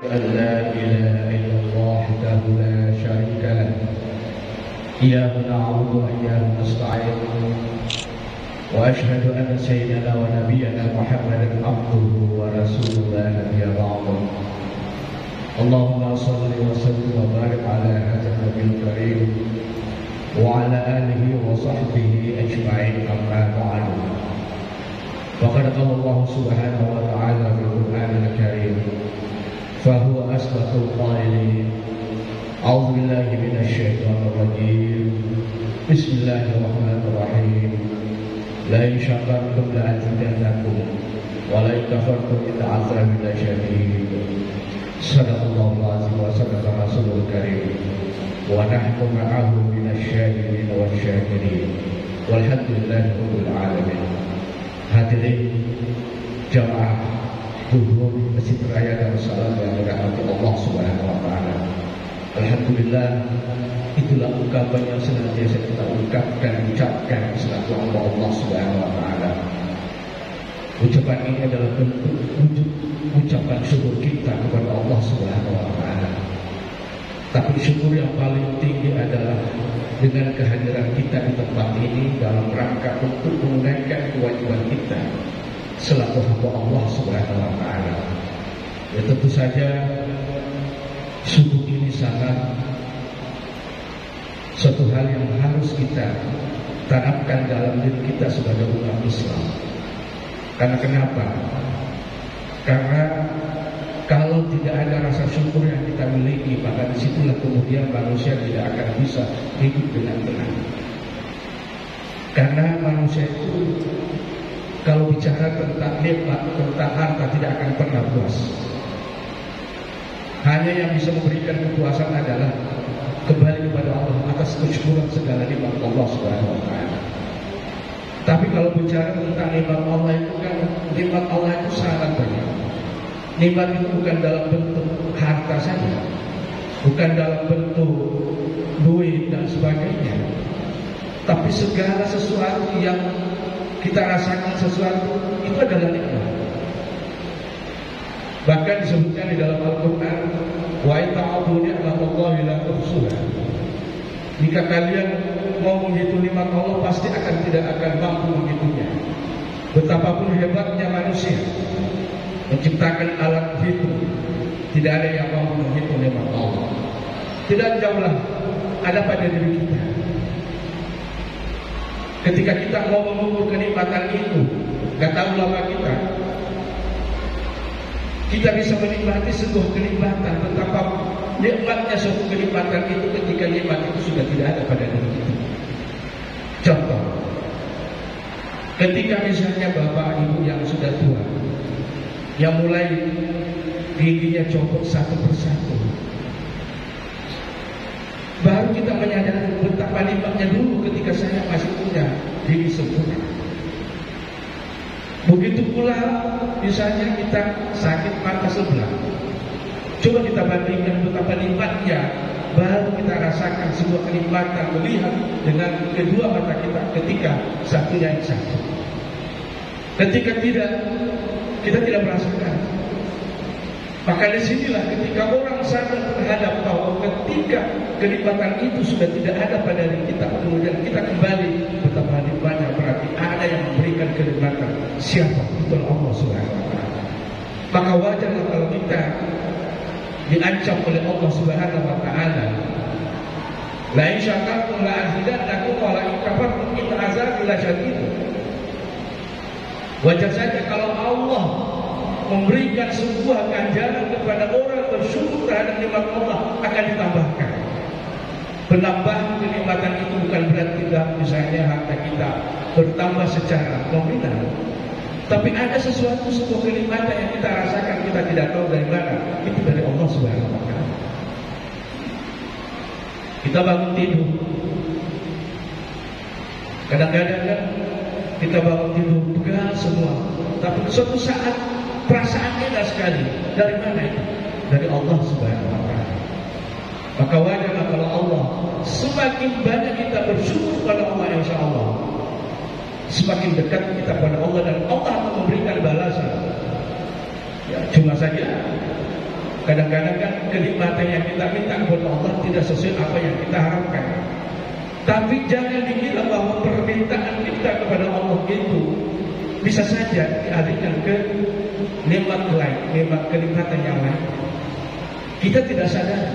أن لا إله إلا الله وحده لا شريك له إياه نعبد وإياه نستعين وأشهد أن سيدنا ونبينا محمدا عبده ورسوله لا نبي بعده اللهم صل وسلم وبارك على هذا النبي الكريم وعلى آله وصحبه أجمعين أما بعد فقد قال الله سبحانه وتعالى في القرآن الكريم فهو أصدق القائلين أعوذ بالله من الشيطان الرجيم بسم الله الرحمن الرحيم لئن شكرتم لأزيدنكم ولئن كفرتم إن عذابي لشديد صدق الله العظيم وصدق رسوله الكريم ونحن معه من الشاهدين والشاكرين والحمد لله رب العالمين. Hadirin jamaah Zuhur Masjid Raya Darussalam yang dirahmati Allah Subhanahu wa taala. Alhamdulillah, itulah ungkapan yang senantiasa kita ucapkan selaku Allah Subhanahu wa taala. Ucapan ini adalah bentuk wujud ucapan syukur kita kepada Allah Subhanahu wa taala. Tapi syukur yang paling tinggi adalah dengan kehadiran kita di tempat ini dalam rangka untuk menunaikan kewajiban kita selaku hamba Allah Subhanahu wa taala. Ya tentu saja syukur ini sangat suatu hal yang harus kita tanamkan dalam diri kita sebagai umat Islam. Karena kenapa? Karena kalau tidak ada rasa syukur yang kita miliki, maka disitulah kemudian manusia tidak akan bisa hidup dengan tenang. Karena manusia itu kalau bicara tentang nikmat, tentang harta tidak akan pernah puas. Hanya yang bisa memberikan kepuasan adalah kembali kepada Allah atas kesyukuran segala nikmat Allah Subhanahu wa taala. Tapi kalau bicara tentang nikmat Allah itu kan nikmat Allah itu sangat banyak. Nikmat itu bukan dalam bentuk harta saja, bukan dalam bentuk duit dan sebagainya, tapi segala sesuatu yang kita rasakan sesuatu itu adalah nikmat. Bahkan disebutkan di dalam Al-Quran, wa in ta'udhu ni'matallahi la tuhsuha. Jika kalian mau menghitung nikmat Allah, pasti tidak akan mampu menghitungnya. Betapapun hebatnya manusia menciptakan alat hitung, tidak ada yang mampu menghitung nikmat Allah. Tidak jauhlah ada pada diri kita. Ketika kita mau mengukur kenikmatan itu, kata ulama kita bisa menikmati sebuah kenikmatan, betapa nikmatnya suatu kenikmatan itu ketika nikmat itu sudah tidak ada pada diri kita. Contoh, ketika misalnya bapak ibu yang sudah tua, yang mulai giginya copot satu persatu, baru kita menyadari betapa nikmatnya dulu ketika saya masih punya gigi sempurna. Begitu pula misalnya kita sakit mata sebelah, coba kita bandingkan betapa nikmatnya baru kita rasakan sebuah kenikmatan melihat dengan kedua mata kita ketika satunya yang sakit. Ketika kita tidak merasakan. Maka disinilah ketika orang sadar terhadap bahwa ketika kenikmatan itu sudah tidak ada pada diri kita, kemudian kita kembali betapa nikmatnya, berarti ada yang memberikan kenikmatan. Siapa? Itu Allah Subhanahu wa taala. Maka wajarlah kalau kita diancam oleh Allah Subhanahu wa taala, la in syakartum la azidannakum wa la in kafartum inna azabi lasyadid. Wajar saja kalau Allah memberikan sebuah ganjaran kepada orang bersyukur terhadap nikmat Allah akan ditambahkan. Penambahan kenikmatan itu bukan berarti misalnya harta kita bertambah secara nominal, tapi ada sebuah kenikmatan yang kita rasakan kita tidak tahu dari mana, itu dari Allah Subhanahu wa taala. Kita bangun tidur, kadang-kadang kan kita bangun tidur pegal semua, tapi suatu saat perasaan indah sekali. Dari mana itu? Dari Allah Subhanahu wa taala. Maka wajarlah kalau Allah semakin banyak kita bersyukur pada Allah, insya Allah semakin dekat kita pada Allah dan Allah akan memberikan balasan. Ya, cuma saja Kadang-kadang kan kenikmatan yang kita minta kepada Allah tidak sesuai apa yang kita harapkan. Tapi jangan dikira bahwa permintaan kita kepada Allah itu bisa saja dialihkan ke nikmat lain, nikmat kenikmatan yang lain. Kita tidak sadar.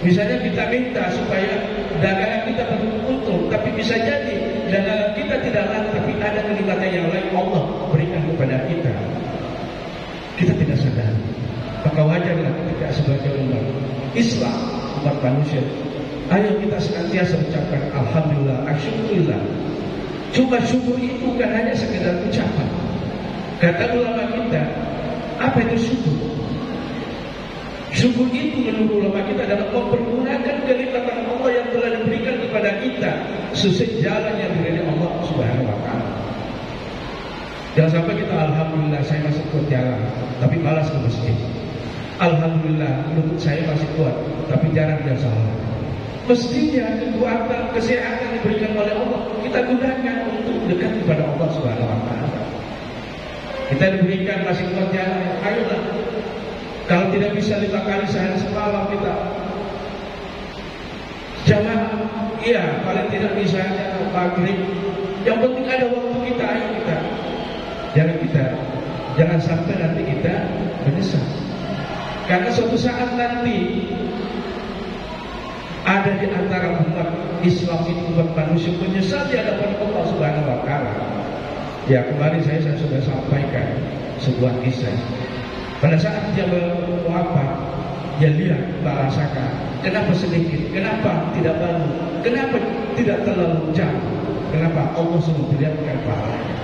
Misalnya kita minta supaya dagangan kita beruntung, tapi bisa jadi dagangan kita tidak laku, tapi ada kenikmatan yang lain Allah berikan kepada kita. Kita tidak sadar. Maka wajarlah kita sebagai umat Islam, umat manusia, ayo kita senantiasa ucapkan alhamdulillah, asyukurillah. Cuma syukur itu bukan hanya sekedar ucapan. Kata ulama kita, apa itu syukur? Syukur itu menurut ulama kita adalah mempergunakan kenikmatan Allah yang telah diberikan kepada kita sesuai jalan yang diberi Allah Subhanahu wa taala. Jangan sampai kita alhamdulillah saya masih kuat jalan, tapi malas ke masjid. Alhamdulillah lutut saya masih kuat, tapi jarang dia salah. Mestinya kekuatan, kesehatan diberikan oleh Allah kita gunakan untuk dekat kepada Allah Subhanahu wa taala. Kita diberikan masih kuat jalan, ayolah. Kalau tidak bisa 5 kali sehari semalam kita jamaah, iya paling tidak misalnya maghrib. Yang penting ada waktu kita, ayo kita. Jangan sampai nanti kita menyesal. Karena suatu saat nanti ada di antara umat Islam itu, umat manusia menyesal di hadapan Allah Subhanahu wa taala. Ya, kemarin saya sudah sampaikan sebuah kisah. Pada saat dia wafat, dia lihat, merasakan kenapa sedikit, kenapa tidak banyak, kenapa tidak terlalu jauh, kenapa Allah sudah melihatkan pahalanya.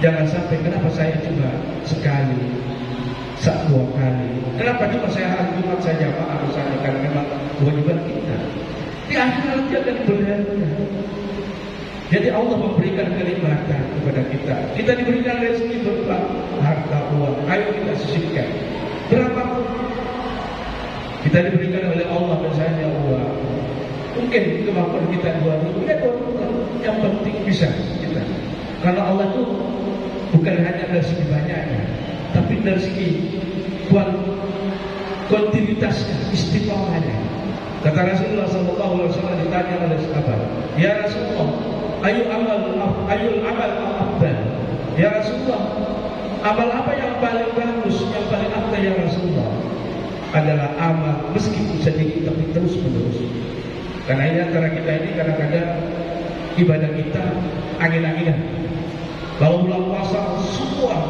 Jangan sampai kenapa saya cuma sekali, 2 kali, kenapa cuma saya hari Jumat saja Pak, misalnya karena memang kewajiban kita. Di akhirat dia akan berharga. Jadi Allah memberikan kenikmatan kepada kita. Kita diberikan rezeki berupa harta, uang. Ayo kita sisihkan. Berapapun kita diberikan oleh Allah, misalnya uang. Mungkin kemampuan kita 2.000, ya 2.000. Yang penting bisa kita. Karena Allah itu bukan hanya dari segi banyaknya, tapi dari segi kuantitasnya, istiqomahnya. Kata Rasulullah SAW ditanya oleh sahabat, ya Rasulullah, ayul amal afdal. Ya Rasulullah, amal apa yang paling bagus, yang paling afdal ya Rasulullah? Adalah amal meskipun sedikit tapi terus menerus. Karena ini antara kita ini kadang-kadang ibadah kita angin-anginan. Kalau bulan puasa semua,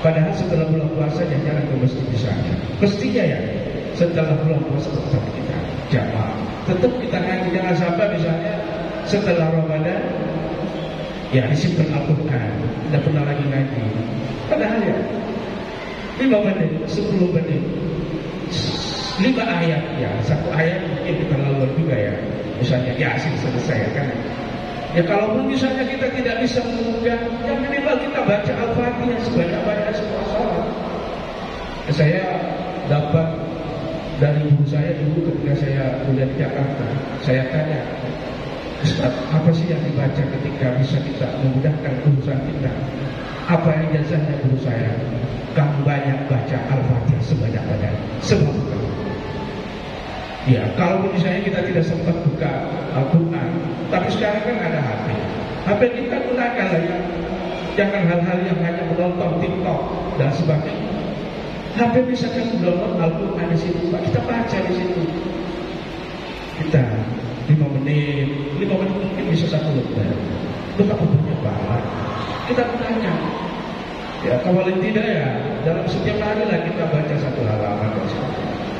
padahal setelah bulan puasa jarang ke masjid misalnya. Mestinya ya setelah bulan puasa tetap kita jamaah, tetap kita ngaji. Jangan sampai misalnya setelah Ramadan ya disimpan Al-Quran, tidak pernah lagi ngaji. Padahal ya 5 menit, 10 menit, 5 ayat ya, 1 ayat mungkin terlalu juga ya. Misalnya Yasin selesai kan. Ya kalaupun misalnya kita tidak bisa menunggah, yang minimal kita baca Al-Fatihah sebanyak-banyak semua sholat. Saya dapat dari ibu saya dulu ketika saya kuliah di Jakarta. Saya tanya, Ustaz, apa sih yang dibaca ketika bisa kita memudahkan urusan kita? Apa yang jasanya guru saya? Kamu banyak baca Al-Fatihah sebanyak-banyak. Sebab ya, kalau misalnya kita tidak sempat buka Al-Quran, tapi sekarang kan ada HP. HP kita gunakan lah ya. Jangan hal-hal yang hanya menonton TikTok dan sebagainya. HP bisa kan menonton Al-Quran di situ, kita baca di situ. Kita 5 menit mungkin bisa 1 lembar. Betapa banyak banget. Kita gunakan. Ya, kalau tidak ya, dalam setiap hari lah kita baca 1 halaman.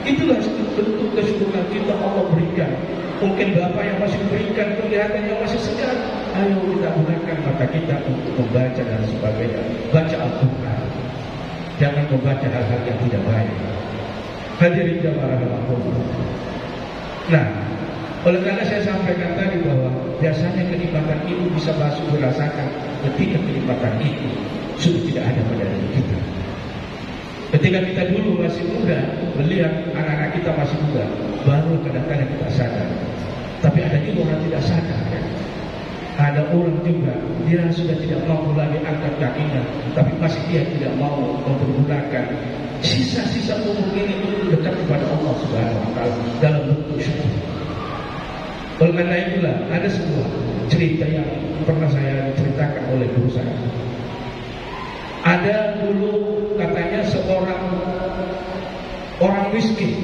Itulah bentuk kesyukuran kita Allah berikan. Mungkin Bapak yang masih berikan kelihatan yang masih segar, ayo kita gunakan mata kita untuk membaca dan sebagainya. Baca Al-Quran. Jangan membaca hal-hal yang tidak baik. Hadirin jamaah rahimahullah. Nah, oleh karena saya sampaikan tadi bahwa biasanya kenikmatan itu bisa masuk dirasakan ketika kenikmatan itu sudah tidak ada pada diri kita. Ketika kita dulu masih muda, melihat anak-anak kita masih muda, baru kadang-kadang kita sadar. Tapi ada juga orang tidak sadar ya. Ada orang juga, dia sudah tidak mau lagi angkat kakinya, tapi masih dia tidak mau mempergunakan sisa-sisa umur ini untuk dekat kepada Allah Subhanahu wa Ta'ala dalam bentuk syukur. Oleh karena itulah ada sebuah cerita yang pernah saya ceritakan oleh guru saya. Ada dulu katanya seorang orang miskin,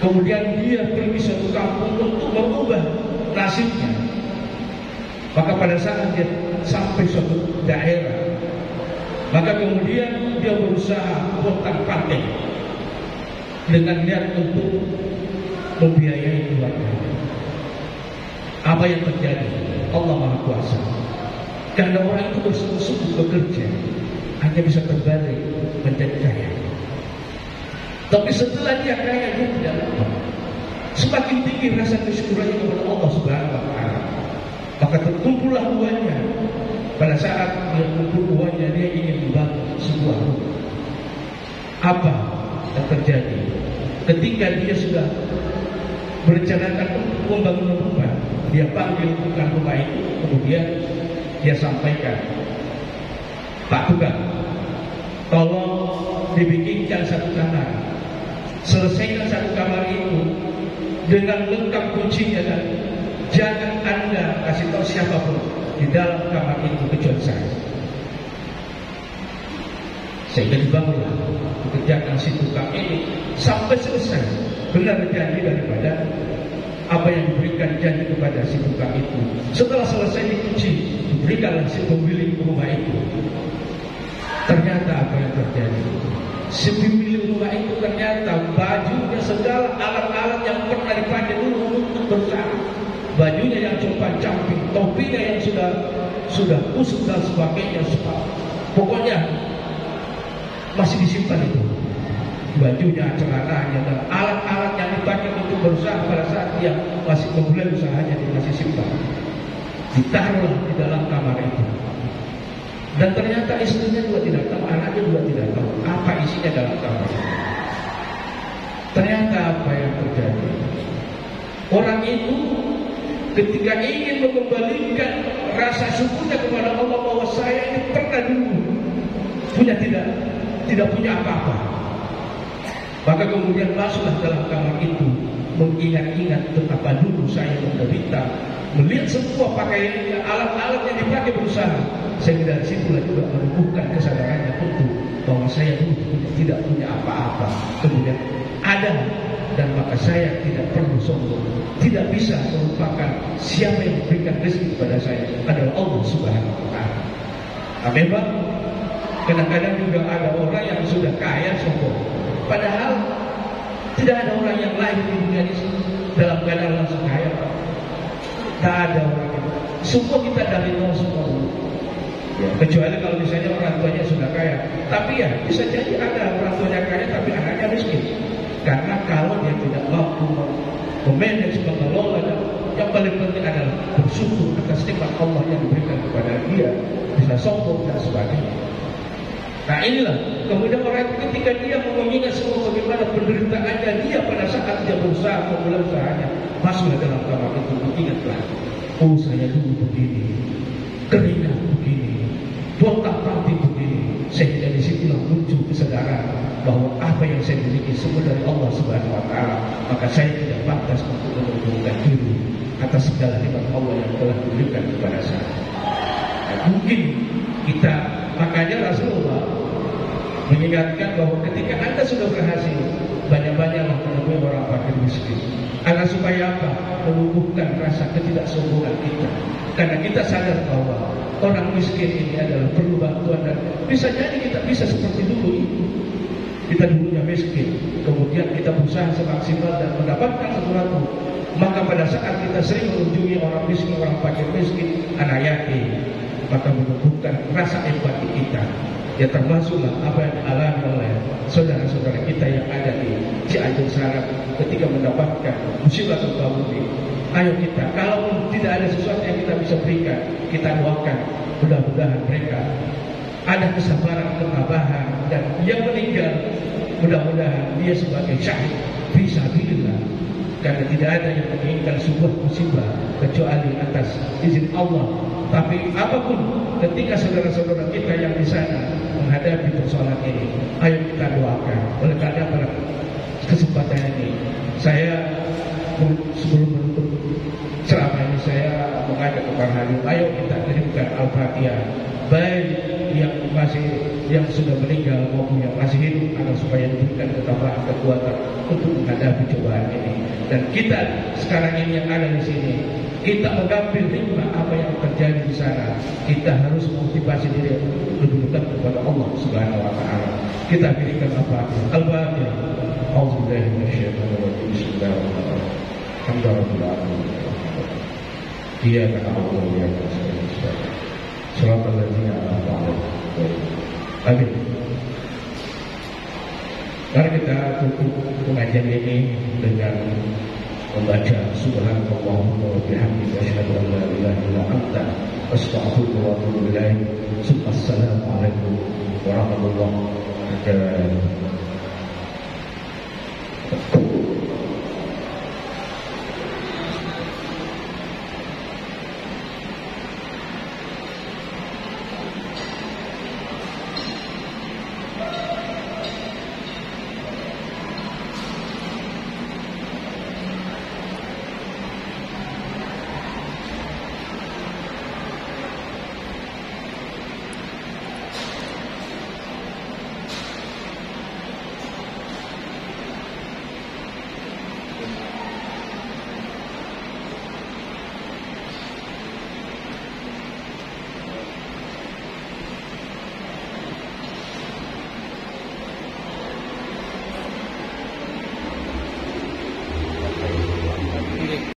kemudian dia pergi suatu kampung untuk mengubah nasibnya. Maka pada saat dia sampai suatu daerah, maka kemudian dia berusaha pontang-panting dengan niat untuk membiayai keluarga. Apa yang terjadi? Allah Maha Kuasa. Karena orang itu bersungguh-sungguh bekerja, hanya bisa terbalik menjadi kaya. Tapi setelah dia kaya, dia tidak lupa. Semakin tinggi rasa kesyukurannya kepada Allah Subhanahu wa Ta'ala, maka terkumpullah uangnya. Pada saat dia kumpul uangnya, dia ingin membangun sebuah rumah. Apa yang terjadi? Ketika dia sudah merencanakan untuk membangun rumah, dia panggil tukang rumah itu, kemudian dia sampaikan, Pak tukang, tolong dibikinkan satu kamar. Selesaikan satu kamar itu dengan lengkap kuncinya, dan jangan Anda kasih tahu siapapun di dalam kamar itu kecuali saya. Sehingga dibangunlah dikerjakan si tukang ini sampai selesai. Benar janji daripada apa yang diberikan janji kepada si tukang itu. Setelah selesai dikunci, diberikanlah si pemilik rumah itu. Ternyata apa yang terjadi? Si pemilik rumah itu ternyata bajunya, segala alat-alat yang pernah dipakai dulu untuk bersama, bajunya yang compang-camping, topinya yang sudah kusut dan sebagainya, pokoknya masih disimpan itu. Bajunya, celananya, dan alat-alat yang dipakai untuk berusaha pada saat dia masih memulai usahanya, dia masih simpan. Ditaruh di dalam kamar itu. Dan ternyata istrinya juga tidak tahu, anaknya juga tidak tahu apa isinya dalam kamar. Ternyata apa yang terjadi? Orang itu ketika ingin mengembalikan rasa syukurnya kepada Allah bahwa saya ini pernah dulu tidak punya apa-apa, maka kemudian masuklah dalam kamar itu, mengingat-ingat betapa dulu saya menderita, melihat semua pakaiannya, alat-alat yang dipakai berusaha, sehingga dari situlah juga menumbuhkan kesadarannya untuk bahwa saya dulu tidak punya apa-apa, kemudian ada, dan maka saya tidak perlu sombong, tidak bisa melupakan siapa yang memberikan rezeki kepada saya adalah Allah Subhanahu wa Ta'ala. Nah, memang kadang-kadang juga ada orang yang sudah kaya sombong, padahal tidak ada orang yang lahir di dunia ini dalam keadaan langsung kaya. Tak ada orang yang, semua kita dari nol semua. Ya, kecuali kalau misalnya orang tuanya sudah kaya. Tapi ya bisa jadi ada orang tuanya kaya tapi anaknya miskin. Karena kalau dia tidak mampu memanage, mengelola, dan yang paling penting adalah bersyukur atas nikmat Allah yang diberikan kepada dia, bisa sombong dan sebagainya. Nah inilah kemudian orang itu ketika dia mengingat semua bagaimana penderitaannya dia pada saat dia berusaha memulai usahanya, masuklah dalam kamar itu, ingatlah, oh saya dulu begini, keringat begini, pontang-panting begini, sehingga disitulah muncul kesadaran bahwa apa yang saya miliki semua dari Allah Subhanahu wa Ta'ala, maka saya tidak pantas untuk menunjukkan diri atas segala nikmat Allah yang telah diberikan kepada saya. Nah, mungkin kita, makanya Rasulullah mengingatkan bahwa ketika Anda sudah berhasil, banyak-banyaklah menemui orang fakir miskin. Agar supaya apa? Menumbuhkan rasa ketidaksombongan kita. Karena kita sadar bahwa orang miskin ini adalah perlu bantuan, dan bisa jadi kita bisa seperti dulu itu. Kita dulunya miskin, kemudian kita berusaha semaksimal dan mendapatkan sesuatu. Maka pada saat kita sering mengunjungi orang miskin, orang fakir miskin, anak yatim, maka menumbuhkan rasa empati kita. Ya termasuklah apa yang dialami oleh saudara-saudara kita yang ada di Cianjur sana ketika mendapatkan musibah gempa bumi. Ayo kita, kalau tidak ada sesuatu yang kita bisa berikan, kita doakan mudah-mudahan mereka ada kesabaran, ketabahan, dan yang meninggal mudah-mudahan dia sebagai syahid fisabilillah. Karena tidak ada yang menginginkan sebuah musibah kecuali atas izin Allah. Tapi apapun ketika saudara-saudara kita yang di sana menghadapi persoalan ini, ayo kita doa meninggal maupun yang masih hidup, agar supaya diberikan ketabahan kekuatan untuk menghadapi cobaan ini. Dan kita sekarang ini yang ada di sini, kita mengambil hikmah apa yang terjadi di sana. Kita harus memotivasi diri untuk lebih dekat kepada Allah Subhanahu wa taala. Kita berikan apa? Al-Fatihah. A'udzubillahi minasyaitonir rajim. Bismillahirrahmanirrahim. Alhamdulillah. Iyyaka na'budu wa iyyaka nasta'in. Shiratal ladzina an'amta 'alaihim. Amin. Mari kita tutup pengajian ini dengan membaca subhanallahumma wa bihamdihi asyhadu an la ilaha illa anta astaghfiruka wa atubu ilaik. Assalamualaikum warahmatullahi wabarakatuh.